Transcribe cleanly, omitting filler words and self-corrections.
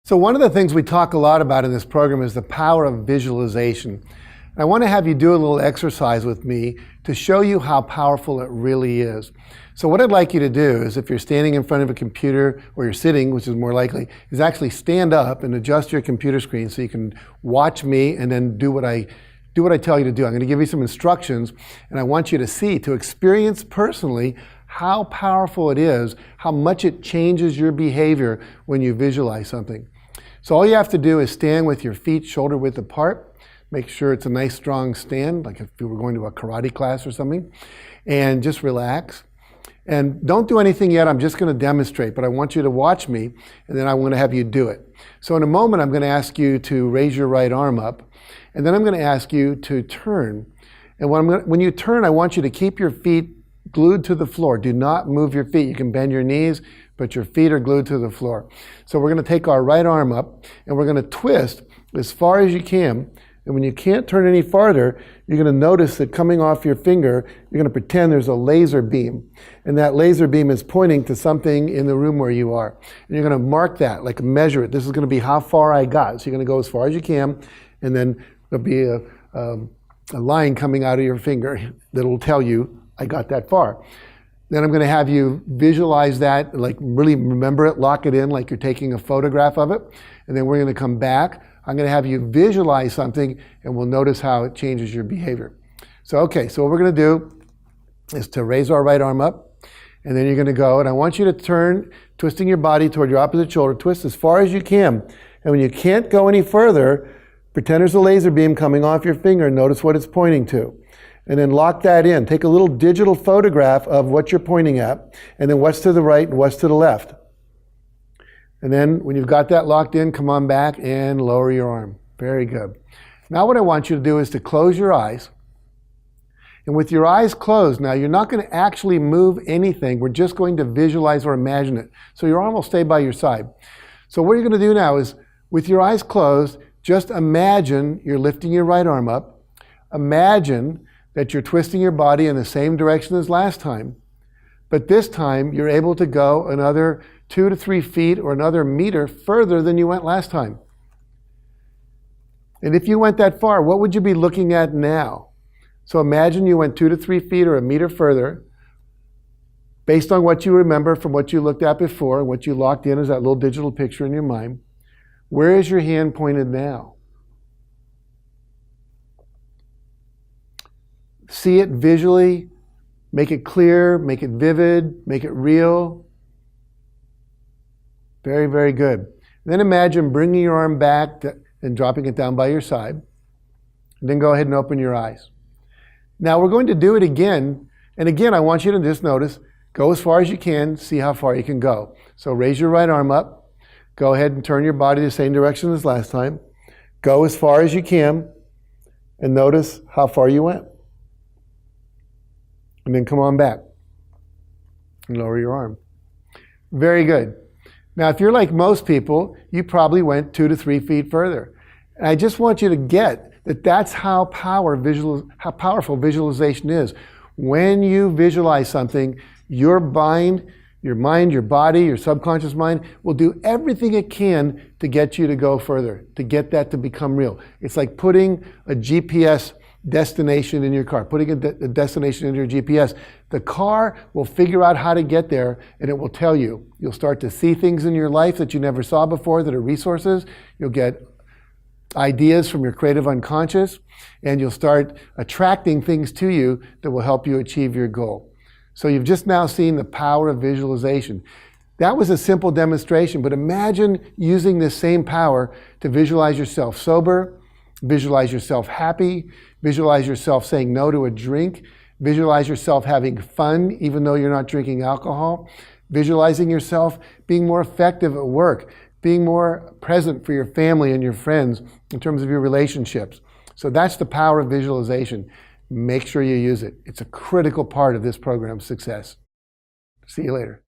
So one of the things we talk a lot about in this program is the power of visualization. And I want to have you do a little exercise with me to show you how powerful it really is. So what I'd like you to do is, if you're standing in front of a computer, or you're sitting, which is more likely, is actually stand up and adjust your computer screen so you can watch me and then do what I tell you to do. I'm going to give you some instructions, and I want you to see, to experience personally how powerful it is, how much it changes your behavior when you visualize something. So all you have to do is stand with your feet shoulder width apart. Make sure it's a nice strong stand, like if you were going to a karate class or something, and just relax. And don't do anything yet. I'm just going to demonstrate, but I want you to watch me, and then I'm going to have you do it. So in a moment, I'm going to ask you to raise your right arm up, and then I'm going to ask you to turn. And when you turn, I want you to keep your feet glued to the floor. Do not move your feet. You can bend your knees, but your feet are glued to the floor. So we're going to take our right arm up, and we're going to twist as far as you can. And when you can't turn any farther, you're going to notice that coming off your finger, you're going to pretend there's a laser beam. And that laser beam is pointing to something in the room where you are. And you're going to mark that, like measure it. This is going to be how far I got. So you're going to go as far as you can, and then there'll be a line coming out of your finger that'll tell you, I got that far. Then I'm going to have you visualize that, like really remember it, lock it in like you're taking a photograph of it. And then we're going to come back. I'm going to have you visualize something, and we'll notice how it changes your behavior. So, okay, so what we're going to do is to raise our right arm up, and then you're going to go, and I want you to turn, twisting your body toward your opposite shoulder, twist as far as you can. And when you can't go any further, pretend there's a laser beam coming off your finger, and notice what it's pointing to. And then lock that in. Take a little digital photograph of what you're pointing at, and then what's to the right and what's to the left. And then when you've got that locked in, come on back and lower your arm. Very good. Now what I want you to do is to close your eyes. And with your eyes closed, now you're not going to actually move anything. We're just going to visualize or imagine it. So your arm will stay by your side. So what you're going to do now is, with your eyes closed, just imagine you're lifting your right arm up. Imagine that you're twisting your body in the same direction as last time. But this time, you're able to go another 2 to 3 feet or another meter further than you went last time. And if you went that far, what would you be looking at now? So imagine you went 2 to 3 feet or a meter further, based on what you remember from what you looked at before, and what you locked in as that little digital picture in your mind. Where is your hand pointed now? See it visually, make it clear, make it vivid, make it real. Very, very good. And then imagine bringing your arm back and dropping it down by your side. And then go ahead and open your eyes. Now we're going to do it again. And again, I want you to just notice, go as far as you can, see how far you can go. So raise your right arm up. Go ahead and turn your body the same direction as last time. Go as far as you can, and notice how far you went. And then come on back and lower your arm. Very good. Now, if you're like most people, you probably went 2 to 3 feet further. And I just want you to get that that's how powerful visualization is. When you visualize something, your mind, your body, your subconscious mind will do everything it can to get you to go further, to get that to become real. It's like putting a GPS destination in your car, putting a destination in your GPS. The car will figure out how to get there, and it will tell you. You'll start to see things in your life that you never saw before that are resources. You'll get ideas from your creative unconscious, and you'll start attracting things to you that will help you achieve your goal. So you've just now seen the power of visualization. That was a simple demonstration, but imagine using this same power to visualize yourself sober, visualize yourself happy, visualize yourself saying no to a drink, visualize yourself having fun even though you're not drinking alcohol, visualizing yourself being more effective at work, being more present for your family and your friends in terms of your relationships. So that's the power of visualization. Make sure you use it. It's a critical part of this program's success. See you later.